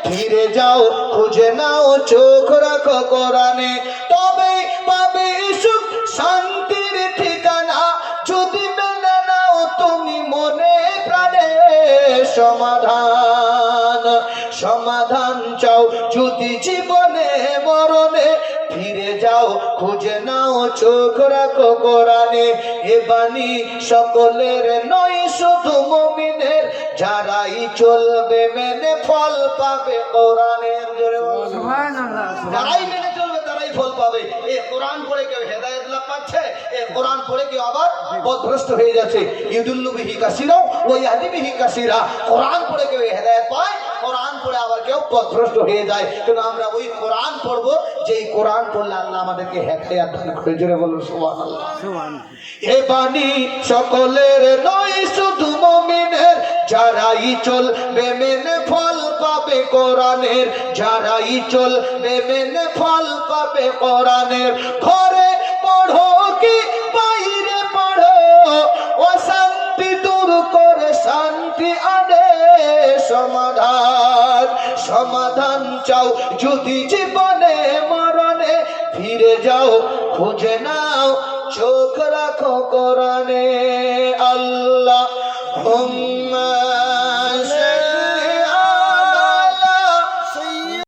ফিরে যাও খুঁজে নাও চোখ রাখো কোরআনে তবে পাবে সুখ শান্তির ঠিকানা যদি মেনে নাও তুমি মনে প্রাণে সমাধান সমাধান চাও যদি জীবনে মরণে ফিরে যাও খুঁজে নাও চোখ রাখো কোরআনে এ বাণী সকলের নয় শুধু মুমিনের যারাই চলবে মেনে ফল পাবে কোরআনের জোরে সুবহানাল্লাহ যারাই মেনে চলবে তারাই ফল পাবে এই কোরআন পড়ে কেউ হেদায়েত লাভ পাচ্ছে এই কোরআন পড়ে কেউ আবার পথভ্রষ্ট হয়ে যাচ্ছে ইউদুল্লু বিহি কাসিরা ওয়া ইয়াহদি বিহি কাসিরা কোরআন পড়ে কেউ হেদায়েত পায় কোরআন পড়ে আবার কেউ পথভ্রষ্ট হয়ে যায় কিন্তু আমরা ওই কোরআন পড়বো যেই কোরআন পড়লে আল্লাহ আমাদেরকে হেদায়েত দান করে জোরে বলুন সুবহানাল্লাহ সুবহানাল্লাহ এ বাণী সকলের নয় শুধু মুমিনের যারাই চলবে মেনে ফল পাবে কোরআনের যারাই চলবে মেনে ফল পাবে কোরআনের ঘরে পড়ো কি বাইরে পড়ো অশান্তি দূর করে শান্তি আনে সমাধান সমাধান চাও যদি জীবনে মরণে ফিরে যাও খুঁজে নাও চোখ রাখো কোরআনে আল্লাহ